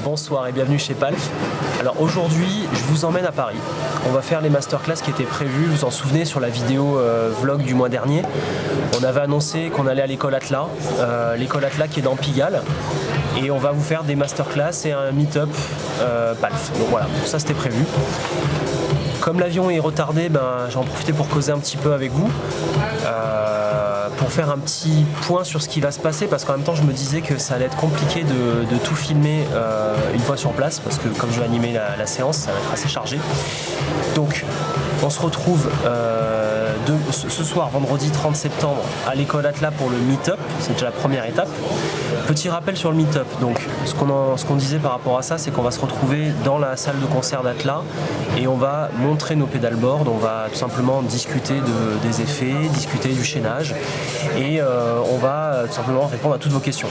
Bonsoir et bienvenue chez Palf. Alors aujourd'hui, je vous emmène à Paris. On va faire les masterclass qui étaient prévus. Vous vous en souvenez sur la vidéo vlog du mois dernier. On avait annoncé qu'on allait à l'école Atlas, qui est dans Pigalle. Et on va vous faire des masterclass et un meet-up Palf. Donc voilà, ça c'était prévu. Comme l'avion est retardé, j'en profité pour causer un petit peu avec vous. Pour faire un petit point sur ce qui va se passer, parce qu'en même temps je me disais que ça allait être compliqué de tout filmer une fois sur place, parce que comme je vais animer la séance, ça va être assez chargé. Donc on se retrouve ce soir, vendredi 30 septembre, à l'école Atlas pour le meet-up. C'est déjà la première étape. Petit rappel sur le meet-up. Donc ce qu'on disait par rapport à ça, c'est qu'on va se retrouver dans la salle de concert d'Atlas et on va montrer nos pédalboards. On va tout simplement discuter des effets, discuter du chaînage et on va tout simplement répondre à toutes vos questions.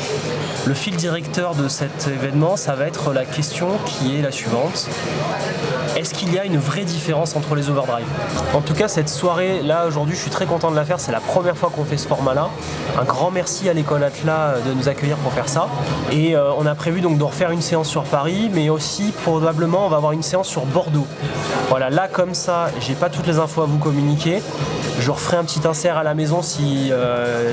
Le fil directeur de cet événement, ça va être la question qui est la suivante. Est-ce qu'il y a une vraie différence entre les overdrive? En tout cas, cette soirée là aujourd'hui, je suis très content de la faire. C'est la première fois qu'on fait ce format là. Un grand merci à l'école Atlas de nous accueillir pour faire ça. Et on a prévu donc de refaire une séance sur Paris, mais aussi probablement on va avoir une séance sur Bordeaux. Voilà, là comme ça, j'ai pas toutes les infos à vous communiquer. Je referai un petit insert à la maison si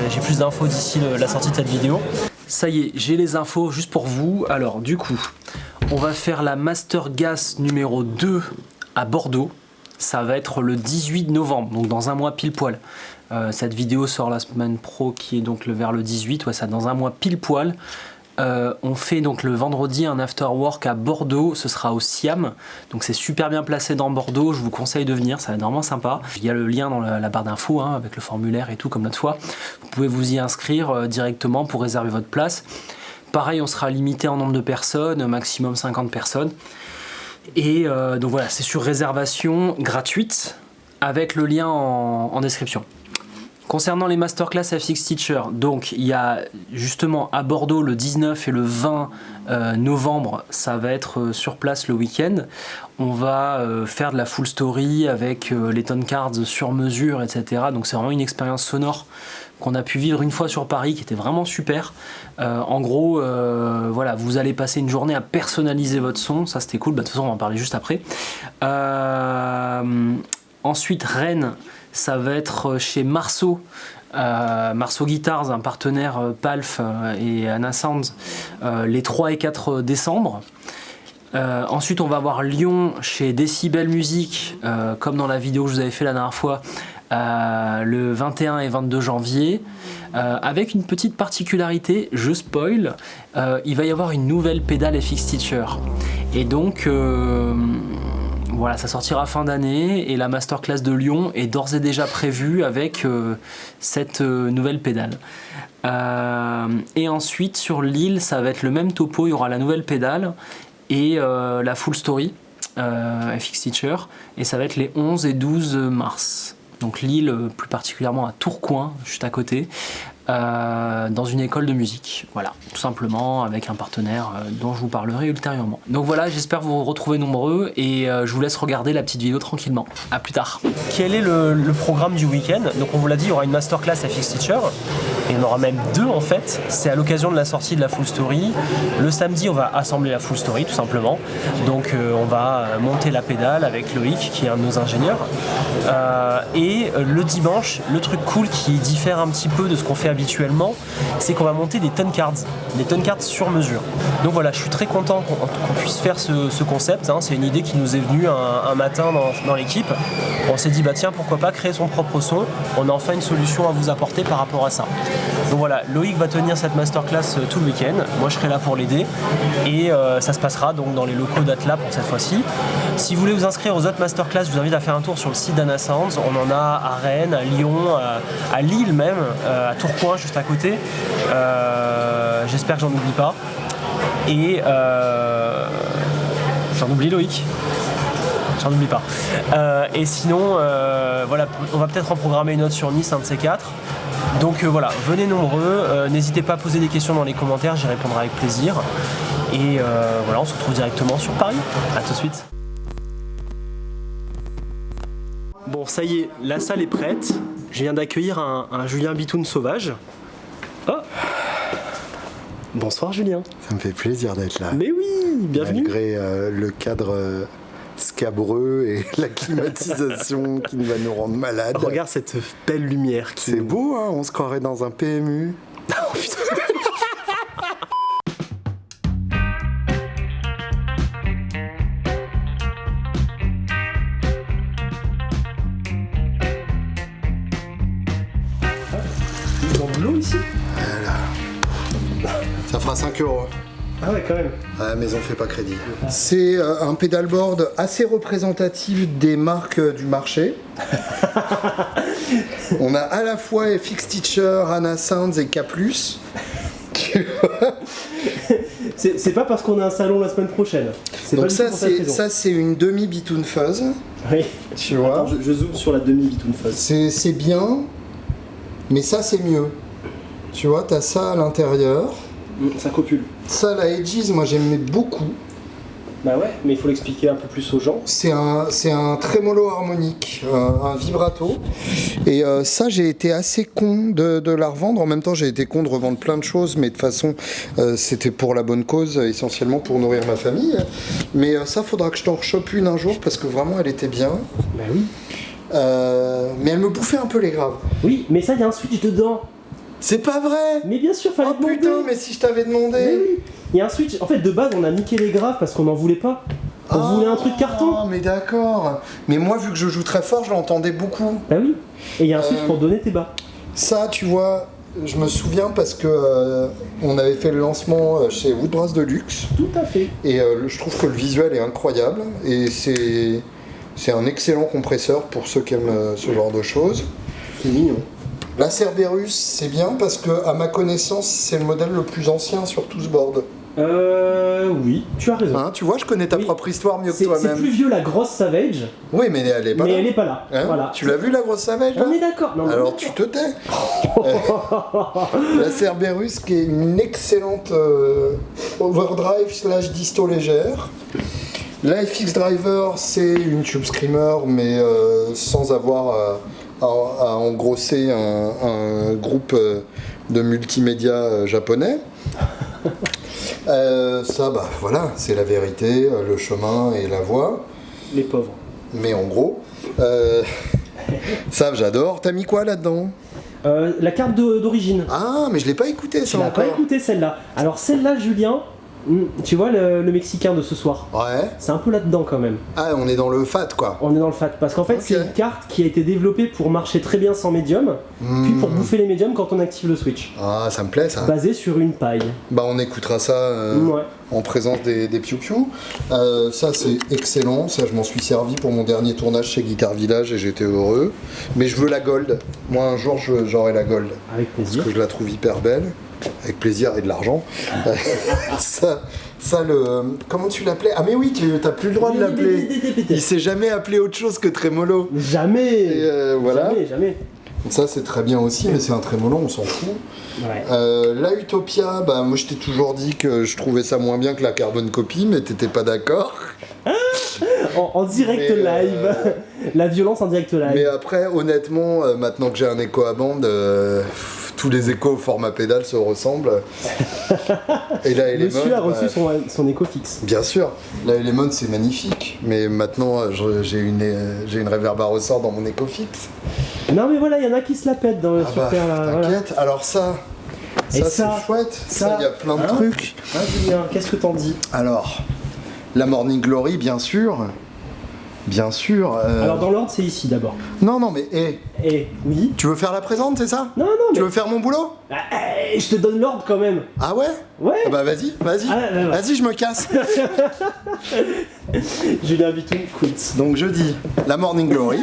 j'ai plus d'infos d'ici la sortie de cette vidéo. Ça y est, j'ai les infos juste pour vous. Alors du coup, on va faire la Master Gas numéro 2 à Bordeaux. Ça va être le 18 novembre, donc dans un mois pile poil. Cette vidéo sort la semaine pro qui est donc vers le 18, ouais, ça dans un mois pile poil. On fait donc le vendredi un after work à Bordeaux, ce sera au Siam, donc c'est super bien placé dans Bordeaux, je vous conseille de venir, ça va être vraiment sympa. Il y a le lien dans la barre d'infos avec le formulaire et tout comme l'autre fois. Vous pouvez vous y inscrire directement pour réserver votre place. Pareil, on sera limité en nombre de personnes, maximum 50 personnes. Et donc voilà, c'est sur réservation gratuite avec le lien en description. Concernant les masterclass FX Teacher, donc il y a justement à Bordeaux le 19 et le 20 novembre, ça va être sur place le week-end. On va faire de la full story avec les tone cards sur mesure, etc. Donc c'est vraiment une expérience sonore qu'on a pu vivre une fois sur Paris qui était vraiment super. En gros, voilà, vous allez passer une journée à personnaliser votre son, ça c'était cool, de toute façon on va en parler juste après. Ensuite Rennes, ça va être chez Marceau, Marceau Guitars, un partenaire Palf et Anna Sounds, les 3 et 4 décembre. Ensuite on va voir Lyon chez Decibel Music, comme dans la vidéo que je vous avais fait la dernière fois, le 21 et 22 janvier, avec une petite particularité, je spoil, il va y avoir une nouvelle pédale FX Teacher. Et donc voilà, ça sortira fin d'année et la masterclass de Lyon est d'ores et déjà prévue avec cette nouvelle pédale. Et ensuite sur Lille, ça va être le même topo, il y aura la nouvelle pédale et la full story FX Teacher, et ça va être les 11 et 12 mars. Donc Lille, plus particulièrement à Tourcoing, juste à côté, dans une école de musique, voilà, tout simplement avec un partenaire dont je vous parlerai ultérieurement. Donc voilà, j'espère vous retrouver nombreux et je vous laisse regarder la petite vidéo tranquillement. À plus tard. Quel est le programme du week-end? Donc on vous l'a dit, il y aura une masterclass FX Teacher, et il y en aura même 2 en fait. C'est à l'occasion de la sortie de la full story. Le samedi, on va assembler la full story tout simplement. Donc on va monter la pédale avec Loïc qui est un de nos ingénieurs. Et le dimanche, le truc cool qui diffère un petit peu de ce qu'on fait habituellement, c'est qu'on va monter des tone cards sur mesure. Donc voilà, je suis très content qu'on puisse faire ce concept, c'est une idée qui nous est venue un matin dans l'équipe. On s'est dit bah tiens, pourquoi pas créer son propre son, on a enfin une solution à vous apporter par rapport à ça. Donc voilà, Loïc va tenir cette masterclass tout le week-end, moi je serai là pour l'aider et ça se passera donc dans les locaux d'Atlas pour cette fois-ci. Si vous voulez vous inscrire aux autres masterclass, je vous invite à faire un tour sur le site d'Anna Sounds. On en a à Rennes, à Lyon, à Lille même, à Tourcoing juste à côté. J'espère que j'en oublie pas. Et j'en oublie Loïc. J'en oublie pas. Et sinon, voilà, on va peut-être en programmer une autre sur Nice, un de ces 4. Donc voilà, venez nombreux. N'hésitez pas à poser des questions dans les commentaires, j'y répondrai avec plaisir. Et voilà, on se retrouve directement sur Paris. A tout de suite. Bon, ça y est, la salle est prête. Je viens d'accueillir un Julien Bitoun sauvage. Oh. Bonsoir Julien. Ça me fait plaisir d'être là. Mais oui, bienvenue. Malgré le cadre scabreux et la climatisation qui va nous rendre malades. Regarde cette belle lumière. C'est beau, hein, on se croirait dans un PMU. Oh, putain. Dans de l'eau ici. Voilà. Ça fera 5 €. Ah ouais, quand même. À la maison fait pas crédit. C'est un pedalboard assez représentatif des marques du marché. On a à la fois FX Teacher, Anna Sounds et K+. Tu vois. C'est pas parce qu'on a un salon la semaine prochaine. Donc ça c'est une demi Bitoon Fuzz. Oui. Tu vois. Attends, je zoome sur la demi Bitoon Fuzz. C'est bien, mais ça c'est mieux. Tu vois, t'as ça à l'intérieur. Ça copule. Ça, la Edges, moi j'aimais beaucoup. Bah ouais, mais il faut l'expliquer un peu plus aux gens. C'est un trémolo harmonique, un vibrato. Et ça, j'ai été assez con de la revendre. En même temps, j'ai été con de revendre plein de choses, mais de toute façon, c'était pour la bonne cause, essentiellement pour nourrir ma famille. Mais ça, faudra que je t'en rechoppe une un jour, parce que vraiment, elle était bien. Bah oui. Mais elle me bouffait un peu les graves. Oui, mais ça, il y a un switch dedans. C'est pas vrai! Mais bien sûr, fallait Oh demander. putain, mais si je t'avais demandé! Mais oui. Il y a un switch. En fait, de base, on a niqué les graves parce qu'on n'en voulait pas. On voulait un truc carton. Ah, mais d'accord. Mais moi, vu que je joue très fort, je l'entendais beaucoup. Bah oui. Et il y a un switch pour donner tes bas. Ça, tu vois, je me souviens parce que on avait fait le lancement chez Woodbrass Deluxe. Tout à fait. Et je trouve que le visuel est incroyable. Et c'est un excellent compresseur pour ceux qui aiment ce genre de choses. C'est mignon. La Cerberus, c'est bien parce que, à ma connaissance, c'est le modèle le plus ancien sur tout ce board. Oui, tu as raison. Hein, tu vois, je connais ta propre histoire mieux que C'est toi-même. plus vieux la grosse Savage. Oui, mais elle est pas Mais là. elle est pas là. Hein, Voilà. tu l'as vu la grosse Savage là On est d'accord. Non, Alors tu te tais. La Cerberus qui est une excellente overdrive / disto légère. La FX Driver c'est une Tube Screamer mais sans avoir à engrosser un groupe de multimédia japonais. Ça bah voilà, c'est la vérité, le chemin et la voie. Les pauvres. Mais en gros, ça j'adore. T'as mis quoi là-dedans? La carte d'origine. Ah, mais je l'ai pas écouté Tu ça l'as encore. pas écouté celle-là. Alors celle-là, Julien, tu vois le Mexicain de ce soir. Ouais. C'est un peu là-dedans quand même. Ah, on est dans le fat quoi. On est dans le fat. Parce qu'en fait, c'est une carte qui a été développée pour marcher très bien sans médium, puis pour bouffer les médiums quand on active le switch. Ah, ça me plaît ça. Basé sur une paille. Bah, on écoutera ça Ouais. en présence des piou-piou. Ça, c'est excellent. Ça, je m'en suis servi pour mon dernier tournage chez Guitar Village et j'étais heureux. Mais je veux la gold. Moi, un jour, j'aurai la gold. Avec Parce plaisir. que je la trouve hyper belle. Avec plaisir et de l'argent. ça, le. Comment tu l'appelais? Ah, mais oui, t'as plus le droit de l'appeler. Il s'est jamais appelé autre chose que Trémolo. Jamais. Et voilà. Jamais. Donc ça, c'est très bien aussi, mais c'est un Trémolo, on s'en fout. Ouais. La Utopia, bah, moi je t'ai toujours dit que je trouvais ça moins bien que la Carbon Copy, mais t'étais pas d'accord. En direct Mais, live. La violence en direct live. Mais après, honnêtement, maintenant que j'ai un écho à bande, tous les échos au format pédale se ressemblent. Et la Element, Monsieur a reçu son écho fixe. bien sûr, la Element c'est magnifique, mais maintenant j'ai une reverb à ressort dans mon écho fixe. Non mais voilà, il y en a qui se la pètent sur Terre là. Voilà. T'inquiète, alors ça Et c'est chouette, ça il y a plein de trucs. Ah Julien, qu'est-ce que t'en dis? Alors, la Morning Glory, bien sûr. Bien sûr. Alors dans l'ordre, c'est ici d'abord. Non, mais Et oui. tu veux faire la présente, c'est ça? Non, Tu mais. veux faire mon boulot? Je te donne l'ordre quand même. Ah ouais? Ouais. Ah bah vas-y. Ah, ouais. Vas-y, je me casse. Julien Bitoon quits. Donc je dis la Morning Glory,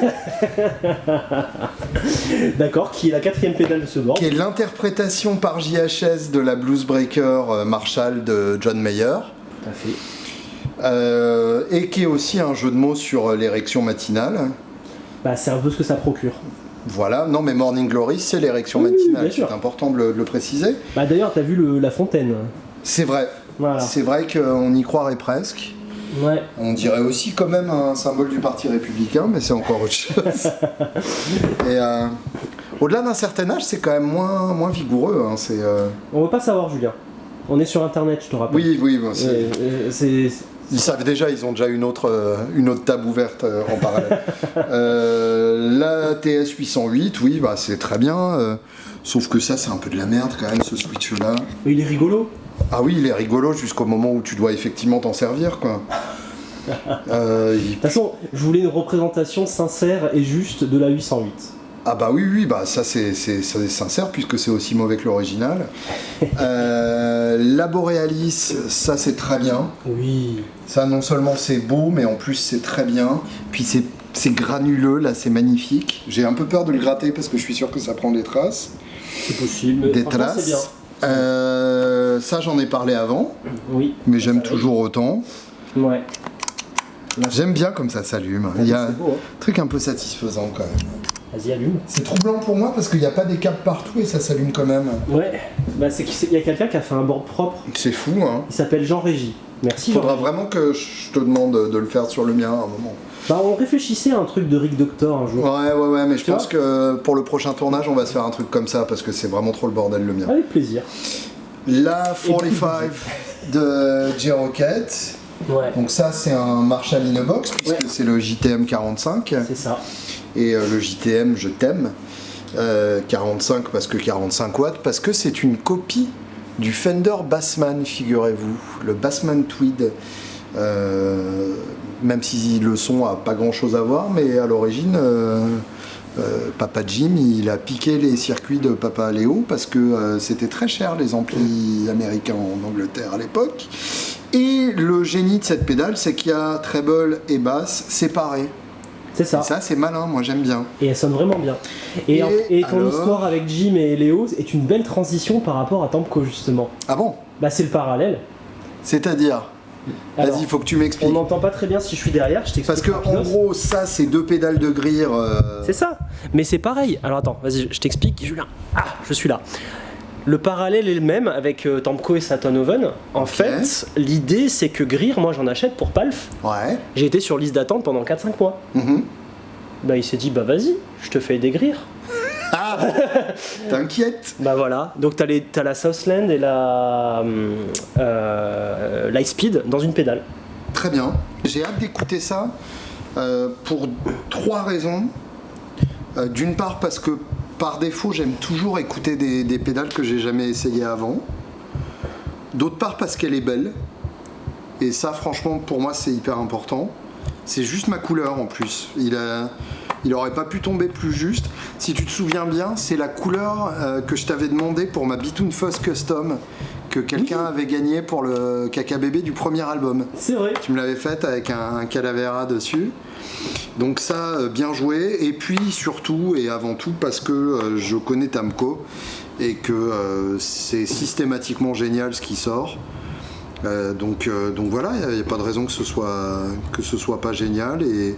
D'accord, qui est la 4ème pédale de ce board. qui est l'interprétation par JHS de la Blues Breaker Marshall de John Mayer. Tout à fait. Et qui est aussi un jeu de mots sur l'érection matinale. Bah c'est un peu ce que ça procure. Voilà, non mais Morning Glory c'est l'érection Oui, matinale, bien sûr. c'est important de le préciser. Bah d'ailleurs, t'as vu la fontaine. C'est vrai, Voilà. c'est vrai qu'on y croirait presque. Ouais. On dirait aussi quand même un symbole du Parti républicain, mais c'est encore autre chose. Et au-delà d'un certain âge, c'est quand même moins vigoureux. Hein, On veut pas savoir, Julien. On est sur internet, je te rappelle. Oui, bon, C'est... Ils savent déjà, ils ont déjà une autre table ouverte en parallèle. La TS808, oui, bah, c'est très bien. Sauf que ça, c'est un peu de la merde quand même, ce switch-là. Mais il est rigolo. Ah oui, il est rigolo jusqu'au moment où tu dois effectivement t'en servir, quoi. De toute façon, je voulais une représentation sincère et juste de la 808. Ah bah oui, bah ça c'est sincère puisque c'est aussi mauvais que l'original. La Borealis, ça c'est très bien. Oui. Ça non seulement c'est beau, mais en plus c'est très bien. Puis c'est granuleux, là c'est magnifique. J'ai un peu peur de le gratter parce que je suis sûr que ça prend des traces. C'est possible. Des traces. C'est bien. Ça j'en ai parlé avant. Oui. Mais j'aime toujours autant. Ouais. J'aime bien comme ça s'allume. Il y a beau, hein. un truc un peu satisfaisant quand même. Vas-y, allume. C'est troublant pour moi parce qu'il n'y a pas des câbles partout et ça s'allume quand même. Ouais, bah c'est qu'il y a quelqu'un qui a fait un board propre. C'est fou, hein. Il s'appelle Jean-Régis. Merci. Faudra Jean-Régis. vraiment que je te demande de le faire sur le mien à un moment. Bah on réfléchissait à un truc de Rick Doctor un jour. Ouais, mais je Tu pense que pour le prochain tournage, on va se faire un truc comme ça parce que c'est vraiment trop le bordel le mien. Avec plaisir. La 45 de J-Rocket. Ouais. Donc ça, c'est un Marshall Inobox puisque Ouais. c'est le JTM 45. C'est ça. Et le JTM, je t'aime. 45 parce que 45 watts, parce que c'est une copie du Fender Bassman, figurez-vous. Le Bassman Tweed. Même si le son a pas grand chose à voir, mais à l'origine, Papa Jim, il a piqué les circuits de Papa Léo parce que c'était très cher les amplis américains en Angleterre à l'époque. Et le génie de cette pédale, c'est qu'il y a treble et basse séparés. C'est ça. Et ça, c'est malin, moi j'aime bien. Et elle sonne vraiment bien. Et ton alors histoire avec Jim et Léo est une belle transition par rapport à Temco justement. Ah bon? Bah c'est le parallèle. C'est-à-dire? Alors, Vas-y, il faut que tu m'expliques. On n'entend pas très bien si je suis derrière, je t'explique. Parce que en gros, ça, c'est deux pédales de grille. C'est ça. Mais c'est pareil. Alors attends, vas-y, je t'explique, Julien. Ah, je suis là. Le parallèle est le même avec Temco et Satonhoven. En fait, l'idée c'est que Greer, moi j'en achète pour Palf. Ouais. J'ai été sur liste d'attente pendant 4-5 mois. Bah il s'est dit, bah vas-y, je te fais des Greer. Ah t'inquiète. Bah voilà, donc t'as la Southland et la Lightspeed dans une pédale. Très bien. J'ai hâte d'écouter ça pour 3 raisons. D'une part parce que par défaut j'aime toujours écouter des pédales que j'ai jamais essayées avant. D'autre part parce qu'elle est belle. Et ça franchement pour moi c'est hyper important. C'est juste ma couleur en plus. Il aurait pas pu tomber plus juste. Si tu te souviens bien, c'est la couleur que je t'avais demandé pour ma Bitoon Fuzz Custom que quelqu'un avait gagné pour le Caca Bébé du premier album. C'est vrai. Tu me l'avais faite avec un Calavera dessus. Donc ça, bien joué. Et puis surtout et avant tout parce que je connais Tamco et que c'est systématiquement génial ce qui sort. Donc voilà, il n'y a pas de raison que ce soit pas génial et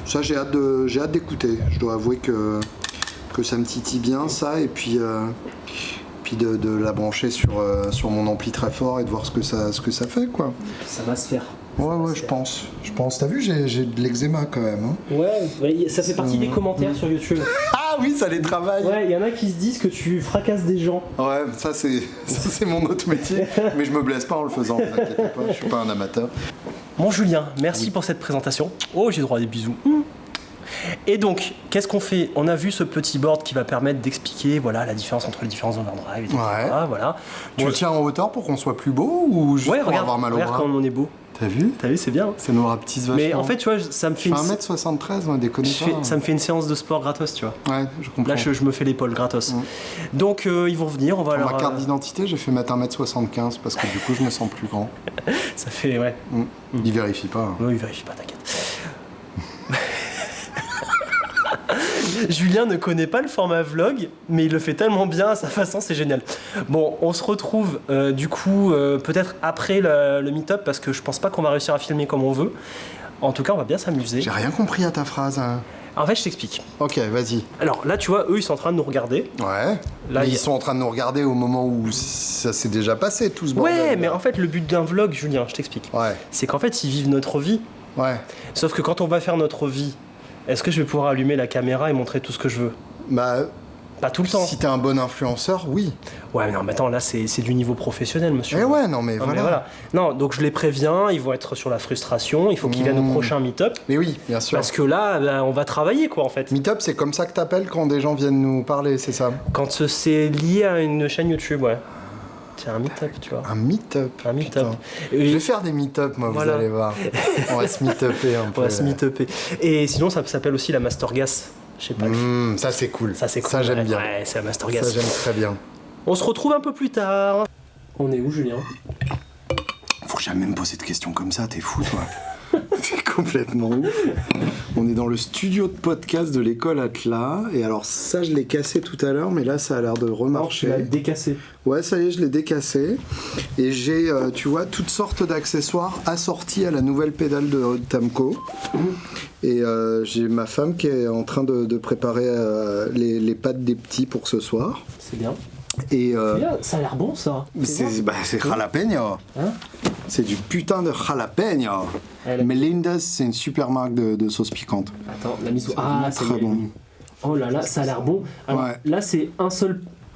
ça j'ai hâte d'écouter. Je dois avouer que ça me titille bien ça et puis de la brancher sur mon ampli très fort et de voir ce que ça fait quoi. Ça va se faire. Ouais, je pense. T'as vu, j'ai de l'eczéma quand même. Hein. Ouais, ça fait partie des commentaires sur YouTube. Ah oui, ça les travaille. Ouais, il y en a qui se disent que tu fracasses des gens. Ouais, ça c'est mon autre métier, mais je me blesse pas en le faisant, ne t'inquiète pas, je suis pas un amateur. Bon Julien, merci pour cette présentation. Oh, j'ai droit à des bisous. Et donc, qu'est-ce qu'on fait? On a vu ce petit board qui va permettre d'expliquer voilà, la différence entre les différents overdrive, etc. Ouais. Voilà. Tu le tiens en hauteur pour qu'on soit plus beau ou juste pour regarde, avoir mal au regarde bras? quand on est beau. T'as vu, c'est bien. Ça nous rapetisse vachement. Mais en fait, tu vois, ça me fait je fais 1m73, moi, déconne pas. ça me fait une séance de sport gratos, tu vois. Ouais, je comprends. Là, je me fais l'épaule gratos. Donc, ils vont venir, on va Pour leur... ma carte d'identité, j'ai fait mettre 1m75 parce que du coup, je me sens plus grand. Ça fait, ouais. Il vérifie pas. Hein. Non, il vérifie pas, t'inquiète. Julien ne connaît pas le format vlog, mais il le fait tellement bien à sa façon, c'est génial. Bon, on se retrouve du coup peut-être après le meet-up parce que je pense pas qu'on va réussir à filmer comme on veut. En tout cas, on va bien s'amuser. J'ai rien compris à ta phrase. Hein. En fait, je t'explique. Ok, vas-y. Alors là, tu vois, eux, ils sont en train de nous regarder. Ouais. Là, ils sont en train de nous regarder au moment où ça s'est déjà passé, tout ce bordel. Ouais, mais en fait, le but d'un vlog, Julien, je t'explique. Ouais. C'est qu'en fait, ils vivent notre vie. Ouais. Sauf que quand on va faire notre vie, est-ce que je vais pouvoir allumer la caméra et montrer tout ce que je veux? Bah, Pas tout le temps. Si t'es un bon influenceur, oui. Ouais, mais non, mais attends, là, c'est du niveau professionnel, monsieur. Eh ouais, non mais Non, voilà. mais voilà. Non, donc je les préviens, ils vont être sur la frustration, il faut qu'ils viennent au prochain meet-up. Mais oui, bien sûr. Parce que là, ben, on va travailler, quoi, en fait. Meetup, c'est comme ça que t'appelles quand des gens viennent nous parler, c'est ça? Quand c'est lié à une chaîne YouTube, ouais. C'est un meet-up, tu vois. Un meet-up. Un meet-up. Putain. Je vais faire des meet-up, moi, Voilà. vous allez voir. On va se meet-upper un peu. On va se meet-upper. Et sinon, ça s'appelle aussi la Master Gas. Je sais pas. Ça, c'est cool. Ça, c'est cool. Ça, j'aime ouais. bien. Ouais, c'est la Master Ça, Gas. j'aime très bien. On se retrouve un peu plus tard. On est où, Julien? Faut jamais me poser de questions comme ça, t'es fou, toi. T'es complètement ouf. On est dans le studio de podcast de l'école Atlas. Et alors, ça, je l'ai cassé tout à l'heure, mais là, ça a l'air de Non, tu remarcher. l'as décassé. Ouais, ça y est, je l'ai décassé. Et j'ai, tu vois, toutes sortes d'accessoires assortis à la nouvelle pédale de Tamco. Et j'ai ma femme qui est en train de préparer les pattes des petits pour ce soir. C'est bien. Et Bien, ça a l'air bon, ça. c'est jalapeno. Hein? C'est du putain de jalapeno. Elle- Melinda's, c'est une super marque de sauce piquante. Attends, la mise au... Ah, c'est très bon. Oh là là, ça a l'air bon. Alors, Ouais. là, c'est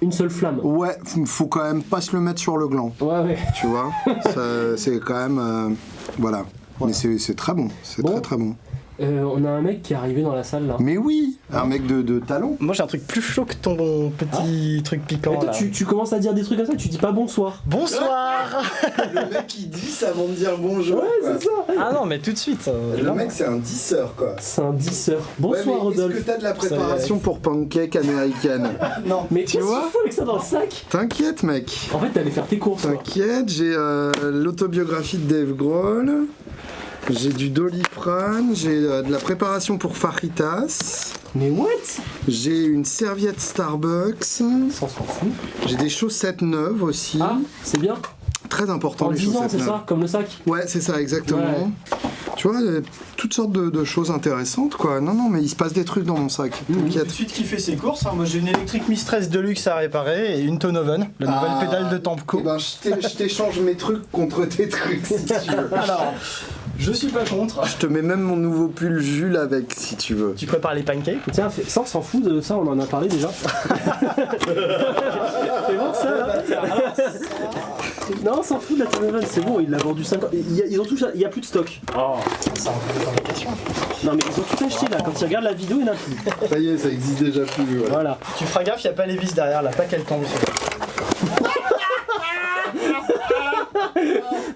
une seule flamme. Ouais, faut quand même pas se le mettre sur le gland, Ouais, ouais. tu vois. C'est quand même... voilà. Mais c'est très bon, c'est Bon. très très bon. On a un mec qui est arrivé dans la salle, là. Mais oui, un mec de talent. Moi j'ai un truc plus chaud que ton petit truc piquant. Mais toi, là. tu commences à dire des trucs comme ça, tu dis pas bonsoir. Bonsoir. Le mec il dit ça avant de dire bonjour. Ouais, c'est ça. Ah non mais tout de suite. Le mec c'est un disseur quoi. C'est un disseur. Ouais, Bonsoir, mais Rodolphe. est-ce que t'as de la préparation pour pancake américaine? Non. Mais Tu qu'est-ce vois qu'il faut avec ça dans le sac? T'inquiète mec. En fait, t'allais faire tes courses, quoi. T'inquiète, j'ai l'autobiographie de Dave Grohl, j'ai du Doliprane, j'ai de la préparation pour fajitas, Mais what? j'ai une serviette Starbucks, Ça, s'en fout. j'ai des chaussettes neuves aussi, Ah, c'est bien. très important En les 10 ans, chaussettes c'est neuves. ça? Comme le sac? Ouais, c'est ça, exactement. Ouais. Tu vois, toutes sortes de choses intéressantes, quoi. Non, non, mais il se passe des trucs dans mon sac, Tout de t'inquiète. suite qui fait ses courses. Hein. Moi j'ai une électrique Mistress Deluxe à réparer et une Tonoven, la nouvelle pédale de Tamco. Eh ben, je t'échange mes trucs contre tes trucs, si tu veux. Alors, je suis pas contre. Je te mets même mon nouveau pull Jules avec, si tu veux. Tu prépares les pancakes? Tiens, ça, on s'en fout de ça, on en a parlé déjà. Fais voir ça, là. Non, on s'en fout de la Tonovan, c'est bon, il l'a vendu 50. Ils ont tout, il y a plus de stock. Oh. Ça en fait question. Non, mais ils ont tout acheté là. Quand ils regardent la vidéo, il n'y en a plus. Ça y est, ça existe déjà plus. Ouais. Voilà. Tu feras gaffe, y a pas les vis derrière là, pas qu'elle tombe.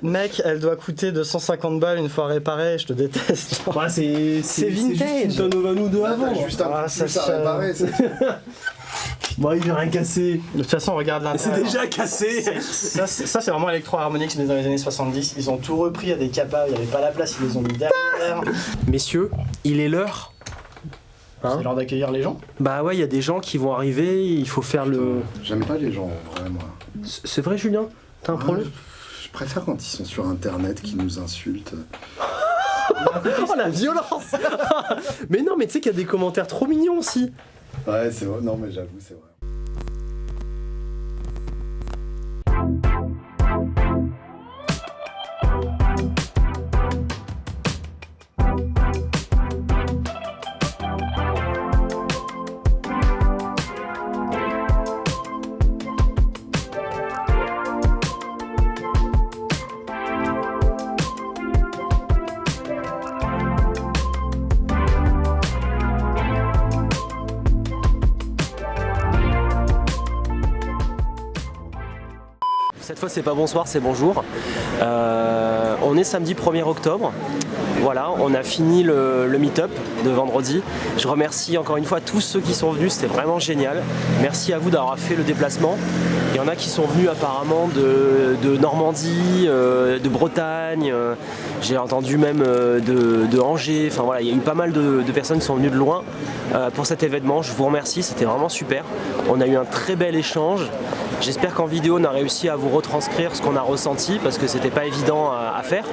Mec, elle doit coûter 250 balles une fois réparée, je te déteste. Bah, c'est vintage. juste une Tonovan ou deux avant. T'as juste un Ah, peu ça plus à se- réparer, c'est Bon, il vient rien casser. De toute façon, regarde là. C'est déjà cassé. Ça, c'est vraiment Electro Harmonix, mais dans les années 70. Ils ont tout repris à des capas, il n'y avait pas la place, ils les ont mis derrière. Messieurs, il est l'heure. C'est l'heure d'accueillir les gens. Bah ouais, il y a des gens qui vont arriver, il faut faire le... J'aime pas les gens, en vrai, moi. C'est vrai, Julien? T'as un problème? Je préfère quand ils sont sur internet, qui nous insultent. Oh la violence. Mais non, mais tu sais qu'il y a des commentaires trop mignons aussi. Ouais, c'est vrai. Non, mais j'avoue, c'est vrai. Cette fois, c'est pas bonsoir, c'est bonjour. On est samedi 1er octobre. Voilà, on a fini le meet-up de vendredi. Je remercie encore une fois tous ceux qui sont venus, c'était vraiment génial. Merci à vous d'avoir fait le déplacement. Il y en a qui sont venus apparemment de Normandie, de Bretagne, j'ai entendu même de Angers. Enfin voilà, il y a eu pas mal de personnes qui sont venues de loin pour cet événement. Je vous remercie, c'était vraiment super. On a eu un très bel échange. J'espère qu'en vidéo on a réussi à vous retranscrire ce qu'on a ressenti parce que c'était pas évident à faire.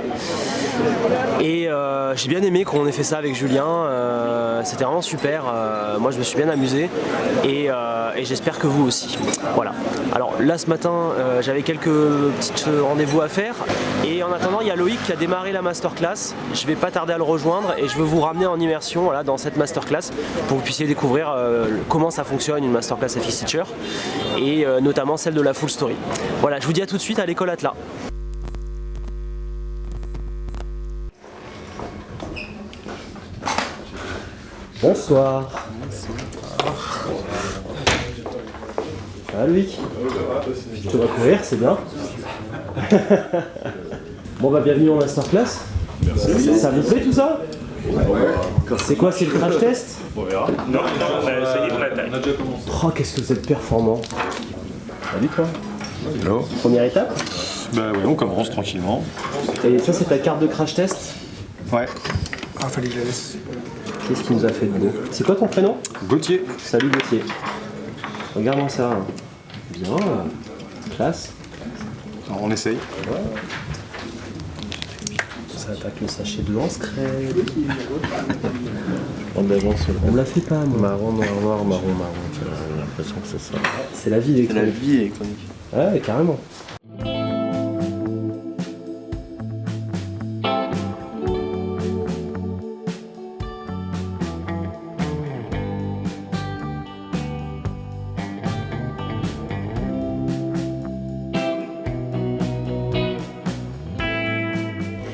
Et j'ai bien aimé qu'on ait fait ça avec Julien, c'était vraiment super, moi je me suis bien amusé et j'espère que vous aussi. Voilà. Alors là ce matin j'avais quelques petits rendez-vous à faire et en attendant il y a Loïc qui a démarré la masterclass. Je vais pas tarder à le rejoindre et je veux vous ramener en immersion voilà, dans cette masterclass pour que vous puissiez découvrir comment ça fonctionne une masterclass FX Teacher et notamment celle de la full story. Voilà, je vous dis à tout de suite à l'école Atlas. Bonsoir. Ça va Loïc? Je te vois courir, c'est bien. Bon bah bienvenue en masterclass. Merci. Ça vous plaît tout ça? C'est quoi, c'est le crash test? On verra. Non, ça y est, on attaque. Oh qu'est-ce que vous êtes performant. Salut toi. Hello. Première étape? Bah oui, on commence tranquillement. Et ça c'est ta carte de crash test? Ouais. Ah, fallait que je la laisse. Qu'est-ce qui nous a fait de beau? C'est quoi ton prénom? Gauthier. Salut Gauthier. Regarde-moi ça. Bien. Classe. Alors, on essaye. Ça attaque le sachet de lance-crête. On me la fait pas moi. Marron, noir, marron. J'ai l'impression que c'est ça. C'est la vie électronique. vie électronique. Ouais, carrément.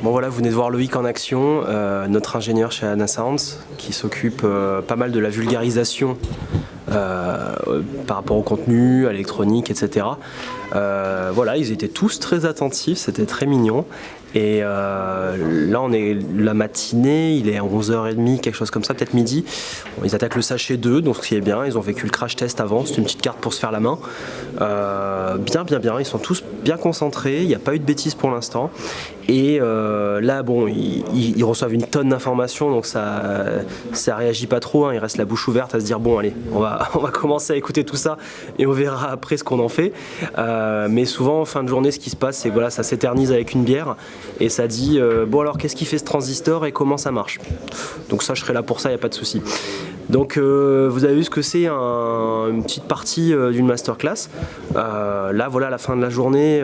Bon voilà, vous venez de voir Loïc en action, notre ingénieur chez Anasounds, qui s'occupe pas mal de la vulgarisation par rapport au contenu, à l'électronique, etc. Voilà, ils étaient tous très attentifs, c'était très mignon. Et là, on est la matinée, il est à 11h30, quelque chose comme ça, peut-être midi. Ils attaquent le sachet 2, donc ce qui est bien. Ils ont vécu le crash test avant, c'est une petite carte pour se faire la main. Bien. Ils sont tous bien concentrés, il n'y a pas eu de bêtises pour l'instant. Et là, bon, ils reçoivent une tonne d'informations, donc ça réagit pas trop. Hein. Il reste la bouche ouverte à se dire bon, allez, on va commencer à écouter tout ça et on verra après ce qu'on en fait. Mais souvent, en fin de journée, ce qui se passe, c'est que voilà, ça s'éternise avec une bière et ça dit bon alors qu'est-ce qui fait ce transistor et comment ça marche. Donc ça, je serai là pour ça, il n'y a pas de souci. Donc vous avez vu ce que c'est une petite partie d'une masterclass. Là voilà, à la fin de la journée,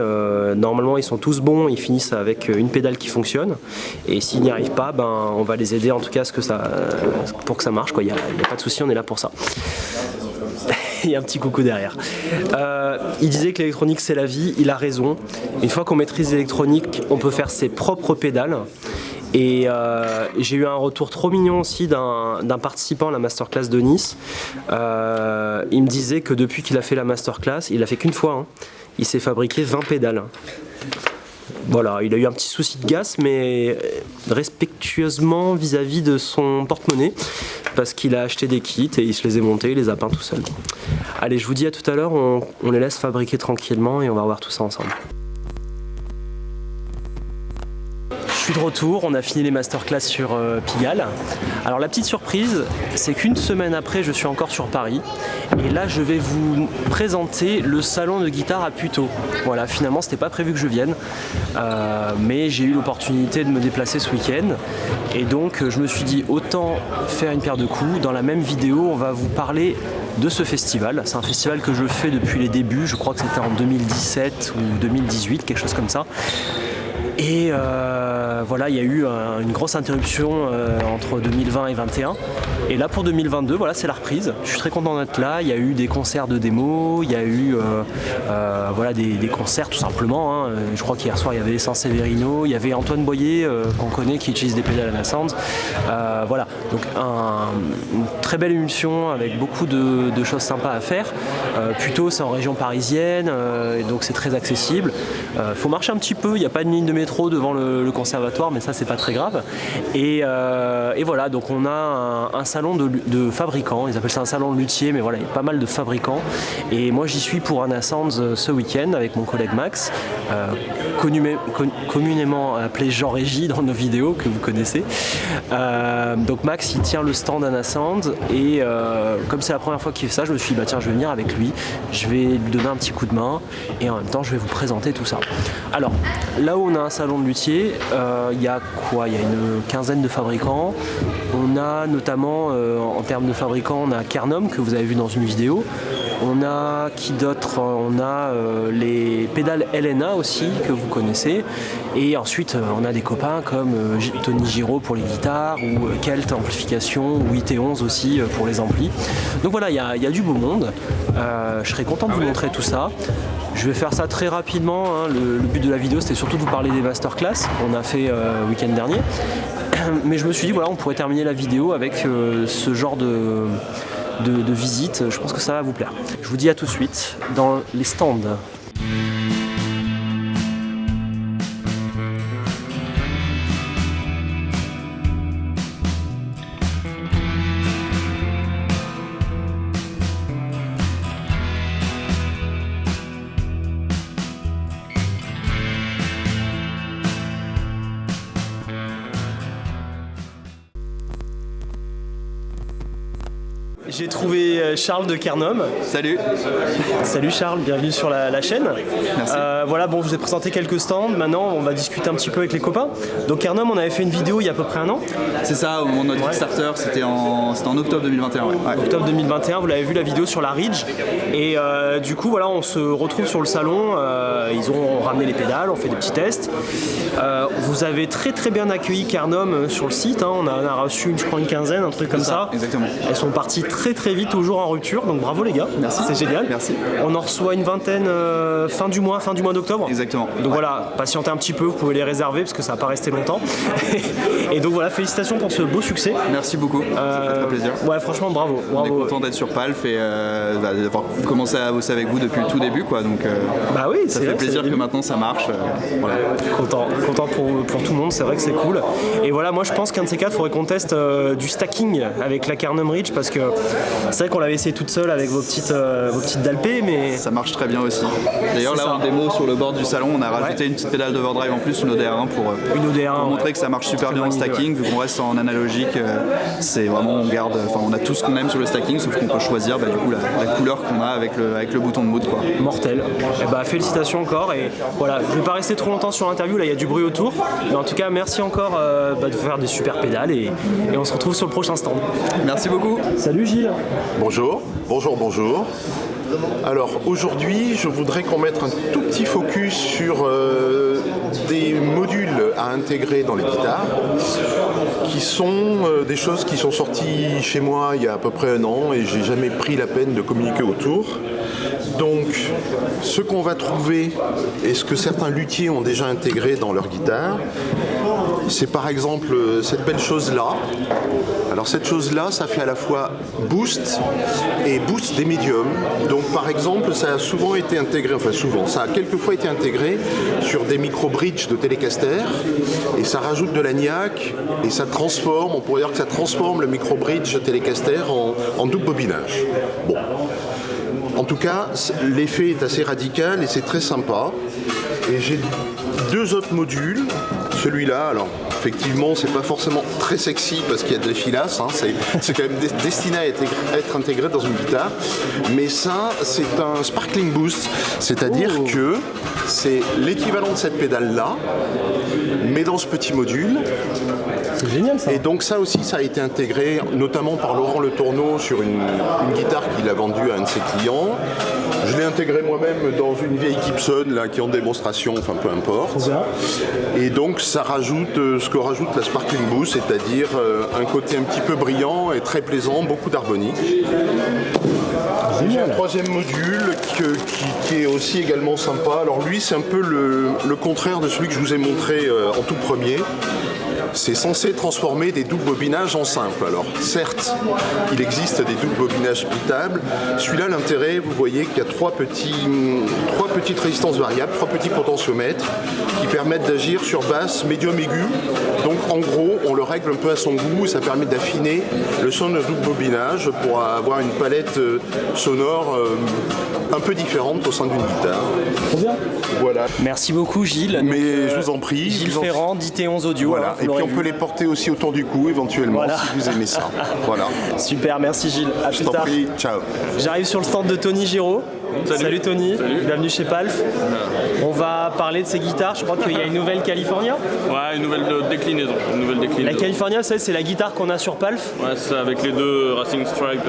normalement ils sont tous bons, ils finissent avec une pédale qui fonctionne et s'ils n'y arrivent pas, ben, on va les aider en tout cas pour que ça marche. Il n'y a pas de souci, on est là pour ça. Il y a un petit coucou derrière. Il disait que l'électronique c'est la vie, il a raison. Une fois qu'on maîtrise l'électronique, on peut faire ses propres pédales. Et j'ai eu un retour trop mignon aussi d'un participant à la masterclass de Nice. Il me disait que depuis qu'il a fait la masterclass, il l'a fait qu'une fois, hein, il s'est fabriqué 20 pédales. Voilà, il a eu un petit souci de gaz, mais respectueusement vis-à-vis de son porte-monnaie, parce qu'il a acheté des kits et il se les est montés, il les a peints tout seul. Allez, je vous dis à tout à l'heure, on les laisse fabriquer tranquillement et on va voir tout ça ensemble. Je suis de retour, on a fini les masterclass sur Pigalle. Alors la petite surprise, c'est qu'une semaine après, je suis encore sur Paris. Et là, je vais vous présenter le salon de guitare à Puteaux. Voilà, finalement, c'était pas prévu que je vienne. Mais j'ai eu l'opportunité de me déplacer ce week-end. Et donc, je me suis dit, autant faire une paire de coups. Dans la même vidéo, on va vous parler de ce festival. C'est un festival que je fais depuis les débuts. Je crois que c'était en 2017 ou 2018, quelque chose comme ça. Et voilà, il y a eu une grosse interruption entre 2020 et 2021. Et là pour 2022, voilà, c'est la reprise. Je suis très content d'être là. Il y a eu des concerts de démo, il y a eu voilà, des concerts tout simplement. Hein. Je crois qu'hier soir il y avait les Saint-Séverino, il y avait Antoine Boyer qu'on connaît qui utilise des pédales Anasounds. Voilà, donc une très belle émulsion avec beaucoup de choses sympas à faire. Puteaux, c'est en région parisienne, et donc c'est très accessible. Faut marcher un petit peu, il n'y a pas de ligne de métro devant le conservatoire, mais ça c'est pas très grave. Et voilà, donc on a un salon de fabricants, ils appellent ça un salon de luthier, mais voilà, il y a pas mal de fabricants. Et moi j'y suis pour Anasounds ce week-end avec mon collègue Max. communément appelé Jean-Régie dans nos vidéos que vous connaissez. Donc Max il tient le stand Anasound et comme c'est la première fois qu'il fait ça, je me suis dit bah tiens je vais venir avec lui, je vais lui donner un petit coup de main et en même temps je vais vous présenter tout ça. Alors là où on a un salon de luthier, il y a quoi? Il y a une quinzaine de fabricants. On a notamment en termes de fabricants, on a Kernum que vous avez vu dans une vidéo. On a qui d'autre? On a les pédales LNA aussi que vous connaissez. Et ensuite on a des copains comme Tony Giraud pour les guitares ou Kelt Amplification ou IT11 aussi pour les amplis. Donc voilà, il y a du beau monde. Je serais content de vous montrer tout ça. Je vais faire ça très rapidement. Hein. Le but de la vidéo c'était surtout de vous parler des masterclass qu'on a fait le week-end dernier. Mais je me suis dit voilà, on pourrait terminer la vidéo avec ce genre de visite. Je pense que ça va vous plaire. Je vous dis à tout de suite dans les stands. J'ai trouvé Charles de Kernum. Salut. Salut Charles, bienvenue sur la chaîne. Merci. Voilà, bon, je vous ai présenté quelques stands. Maintenant, on va discuter un petit peu avec les copains. Donc Kernum, on avait fait une vidéo il y a à peu près un an. C'est ça, au moment de notre Kickstarter, c'était en octobre 2021. Ouais. Octobre 2021, vous l'avez vu la vidéo sur la Ridge. Et du coup, voilà, on se retrouve sur le salon. Ils ont ramené les pédales, on fait des petits tests. Vous avez très très bien accueilli Kernum sur le site. Hein. On a reçu, je crois, une quinzaine, un truc comme ça. Exactement. Elles sont parties très vite, toujours en rupture. Donc bravo les gars. Merci. C'est génial. Merci. On en reçoit une vingtaine fin du mois d'octobre. Exactement. Donc voilà, patientez un petit peu, vous pouvez les réserver parce que ça va pas rester longtemps. Et donc voilà, félicitations pour ce beau succès. Merci beaucoup, ça fait très plaisir. Ouais, franchement, bravo. On est content d'être sur Palf et d'avoir commencé à bosser avec vous depuis le tout début, quoi. Donc bah oui, ça fait plaisir que maintenant ça marche. Voilà. Content pour tout le monde, c'est vrai que c'est cool. Et voilà, moi je pense qu'un de ces quatre, il faudrait qu'on teste du stacking avec la Kernum Ridge parce que c'est vrai qu'on l'avait essayé toute seule avec vos petites Dalpé, mais ça marche très bien aussi. D'ailleurs là ça. en démo sur le bord du salon, on a rajouté une petite pédale d'overdrive en plus, une ODR1 pour montrer que ça marche super bien en stacking, vu qu'on reste en analogique. C'est vraiment, on a tout ce qu'on aime sur le stacking, sauf qu'on peut choisir du coup la couleur qu'on a avec le bouton de mood, quoi. Mortel. Et bah félicitations encore et voilà, je vais pas rester trop longtemps sur l'interview, là il y a du bruit autour, mais en tout cas merci encore de faire des super pédales et on se retrouve sur le prochain stand. Merci beaucoup. Salut Gilles. Bonjour. Alors aujourd'hui, je voudrais qu'on mette un tout petit focus sur des modules à intégrer dans les guitares qui sont des choses qui sont sorties chez moi il y a à peu près un an et j'ai jamais pris la peine de communiquer autour. Donc ce qu'on va trouver et ce que certains luthiers ont déjà intégré dans leur guitare, c'est par exemple cette belle chose-là. Alors cette chose-là, ça fait à la fois boost et boost des médiums. Donc par exemple, ça a souvent été intégré, ça a quelquefois été intégré sur des micro-bridges de Telecaster et ça rajoute de l'agnac et ça transforme, on pourrait dire que ça transforme le micro-bridge Telecaster en double bobinage. Bon. En tout cas, l'effet est assez radical et c'est très sympa. Et j'ai deux autres modules. Celui-là, alors effectivement, c'est pas forcément très sexy parce qu'il y a de l'effilasse, hein, c'est quand même destiné à être intégré dans une guitare. Mais ça, c'est un sparkling boost, c'est-à-dire que c'est l'équivalent de cette pédale-là, mais dans ce petit module. C'est génial ça. Et donc ça aussi, ça a été intégré notamment par Laurent Le Tourneau sur une guitare qu'il a vendue à un de ses clients. Je l'ai intégré moi-même dans une vieille Gibson là, qui est en démonstration, enfin peu importe. Et donc ça rajoute ce que rajoute la Sparkling Boost, c'est-à-dire un côté un petit peu brillant et très plaisant, beaucoup d'harmonie. J'ai un troisième module qui est aussi également sympa. Alors lui, c'est un peu le contraire de celui que je vous ai montré en tout premier. C'est censé transformer des doubles bobinages en simples. Alors certes, il existe des doubles bobinages splittables. Celui-là, l'intérêt, vous voyez qu'il y a trois petites résistances variables, trois petits potentiomètres qui permettent d'agir sur basse, médium, aigu. Donc en gros, on le règle un peu à son goût, ça permet d'affiner le son de double bobinage pour avoir une palette sonore un peu différente au sein d'une guitare. Trop bien. Voilà. Merci beaucoup Gilles. Mais Donc, je vous en prie. Gilles Ferrand, d'IT11 Audio. Voilà. Hein, Et puis on peut les porter aussi autour du cou éventuellement Voilà. si vous aimez ça. Voilà. Super, merci Gilles. À Je plus t'en tard. prie. Ciao. J'arrive sur le stand de Tony Giraud. Salut Tony, bienvenue chez Palf. On va parler de ces guitares, je crois qu'il y a une nouvelle California. Ouais, une nouvelle déclinaison. La California, c'est la guitare qu'on a sur Palf. Ouais, c'est avec les deux Racing Strike.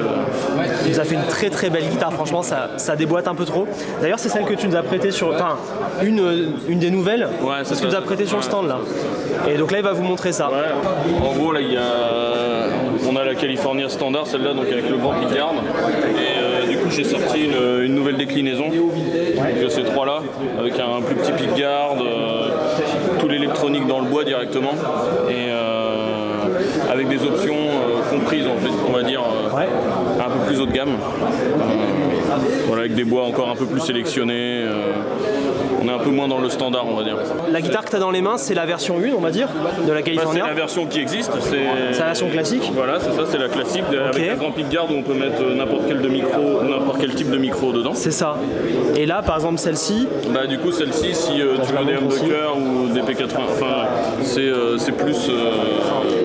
Ça fait une très très belle guitare, franchement ça déboîte un peu trop. D'ailleurs c'est celle que tu nous as prêtée sur... Enfin, une des nouvelles, Ouais, c'est que ça. tu nous as prêtée sur le stand là. Et donc là il va vous montrer ça. Ouais. En gros, là, on a la California standard, celle-là, donc avec le grand pickguard. Et du coup, j'ai sorti une nouvelle déclinaison. Donc, ces trois-là, avec un plus petit pickguard, tout l'électronique dans le bois directement. Et avec des options comprises, en fait, on va dire, un peu plus haut de gamme. Voilà, avec des bois encore un peu plus sélectionnés. On est un peu moins dans le standard, on va dire. La guitare que tu as dans les mains, c'est la version 1, on va dire, de la C'est California. la version qui existe. C'est la version classique. Voilà, c'est ça, c'est la classique avec un grand pickguard où on peut mettre n'importe quel type de micro dedans. C'est ça. Et là, par exemple, celle-ci, Bah du coup celle-ci, si tu veux des humbuckers ou des P80, enfin c'est plus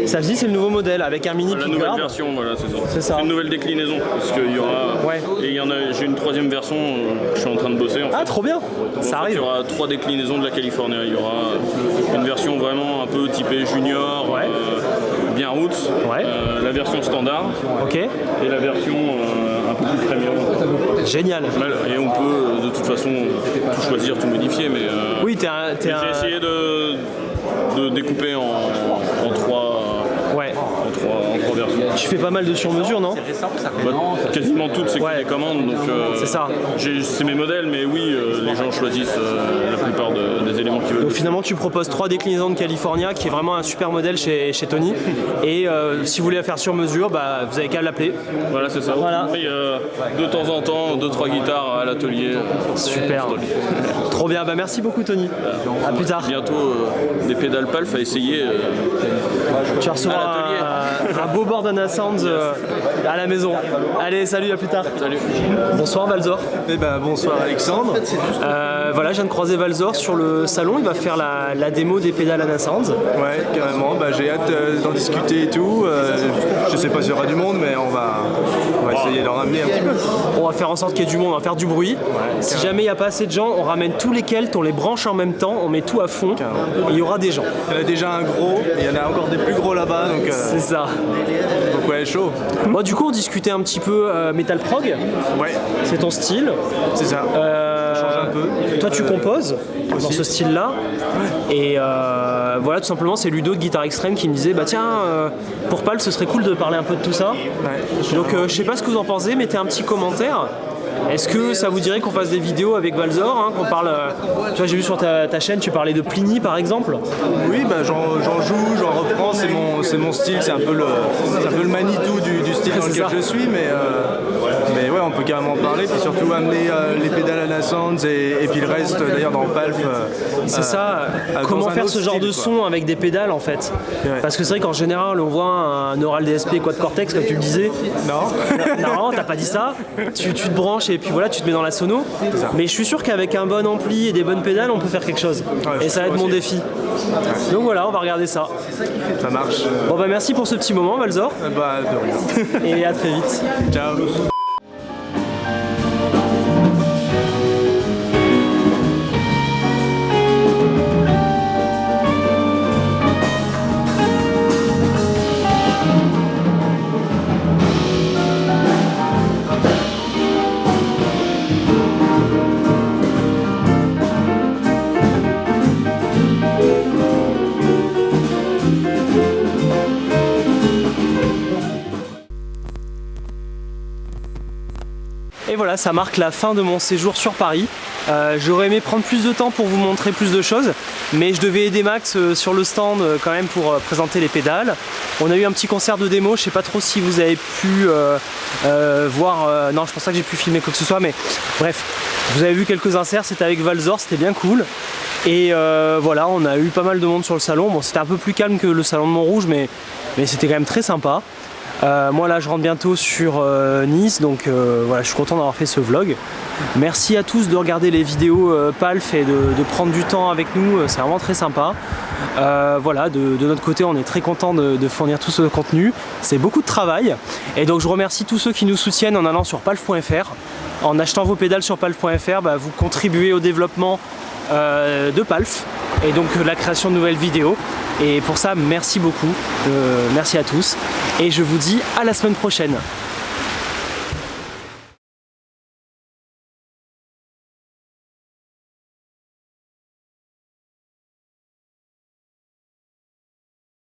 celle-ci c'est le nouveau modèle avec un mini la nouvelle pickguard. version, voilà c'est ça. C'est ça. Une nouvelle déclinaison parce qu'il y aura Ouais. et j'ai une troisième version que je suis en train de bosser en fait. Ah trop bien, En ça fait, arrive. il y aura 3 déclinaisons de la California. Il y aura une version vraiment un peu typée junior, Ouais. bien roots, Ouais. la version standard Ok, et la version un peu plus premium. génial. Et on peut de toute façon tout choisir, tout modifier, mais Oui, j'ai essayé de découper en trois versions. Tu fais pas mal de sur-mesure, non? Bah, quasiment toutes, c'est Ouais. que des commandes, donc C'est ça. c'est mes modèles, mais oui, les gens choisissent la plupart des éléments qu'ils veulent. Donc finalement tu proposes 3 déclinaisons de California qui est vraiment un super modèle chez Tony. Et si vous voulez la faire sur mesure, bah, vous avez qu'à l'appeler. Voilà, c'est ça. Voilà. Et, de temps en temps, 2-3 guitares à l'atelier. Super. Trop bien, bah merci beaucoup Tony. À plus tard. Bientôt des pédales Palf à essayer. Tu vas À recevoir un beau Bordana Sounds à la maison. Allez, salut, à plus tard. Salut. Bonsoir Valzor. Eh ben, bonsoir Alexandre. Voilà, je viens de croiser Valzor sur le salon. Il va faire la démo des pédales Anna Sounds. Ouais, carrément. Bah, j'ai hâte d'en discuter et tout. Je sais pas s'il y aura du monde, mais on va essayer de leur ramener un petit peu. On va faire en sorte qu'il y ait du monde, on va faire du bruit. Si jamais il n'y a pas assez de gens, on ramène tous les kelts, on les branche en même temps, on met tout à fond. Et il y aura des gens. Il y en a déjà un gros, et il y en a encore des plus gros là-bas, donc C'est ça. ouais, chaud. Bon, du coup, on discutait un petit peu Metal Prog. Ouais, C'est ton style. c'est ça. Change un peu. Toi, tu composes dans aussi. ce style-là. Et voilà, tout simplement, c'est Ludo de Guitare Extrême qui me disait bah tiens, pour Palf, ce serait cool de parler un peu de tout ça. Ouais. Donc, je sais pas ce que vous en pensez, mettez un petit commentaire. Est-ce que ça vous dirait qu'on fasse des vidéos avec Valzor, hein, qu'on parle. Tu vois, j'ai vu sur ta chaîne, tu parlais de Pliny par exemple. Oui, bah, j'en joue, j'en reprends, c'est mon style, c'est un peu le Manitou du style dans C'est lequel ça. je suis, mais ouais, on peut carrément en parler, puis surtout amener les pédales Anna Sounds et puis le reste d'ailleurs dans Palf. C'est ça, comment dans un faire autre ce genre style, de quoi. son avec des pédales en fait. Ouais. Parce que c'est vrai qu'en général on voit un Neural DSP Quad Cortex comme tu le disais. Non. Non, t'as pas dit ça. Tu te branches et puis voilà, tu te mets dans la sono. Mais je suis sûr qu'avec un bon ampli et des bonnes pédales, on peut faire quelque chose. Ouais, Et ça va être je mon crois défi. Donc voilà, on va regarder ça. Ça marche. Bon bah merci pour ce petit moment Valzor. Bah, de rien. Et à très vite. Ciao. Et voilà, ça marque la fin de mon séjour sur Paris. J'aurais aimé prendre plus de temps pour vous montrer plus de choses, mais je devais aider Max sur le stand quand même pour présenter les pédales. On a eu un petit concert de démo, je sais pas trop si vous avez pu voir, non je pense pas que j'ai pu filmer quoi que ce soit, mais bref, vous avez vu quelques inserts, c'était avec Valzor, c'était bien cool. Et voilà, on a eu pas mal de monde sur le salon. Bon, c'était un peu plus calme que le salon de Montrouge, mais c'était quand même très sympa. Moi là je rentre bientôt sur Nice, donc voilà, je suis content d'avoir fait ce vlog. Merci à tous de regarder les vidéos Palf et de prendre du temps avec nous, c'est vraiment très sympa. Voilà, de notre côté on est très content de fournir tout ce contenu, c'est beaucoup de travail. Et donc je remercie tous ceux qui nous soutiennent en allant sur palf.fr. En achetant vos pédales sur palf.fr, vous contribuez au développement de Palf et donc la création de nouvelles vidéos. Et pour ça, merci beaucoup, merci à tous et je vous dis à la semaine prochaine.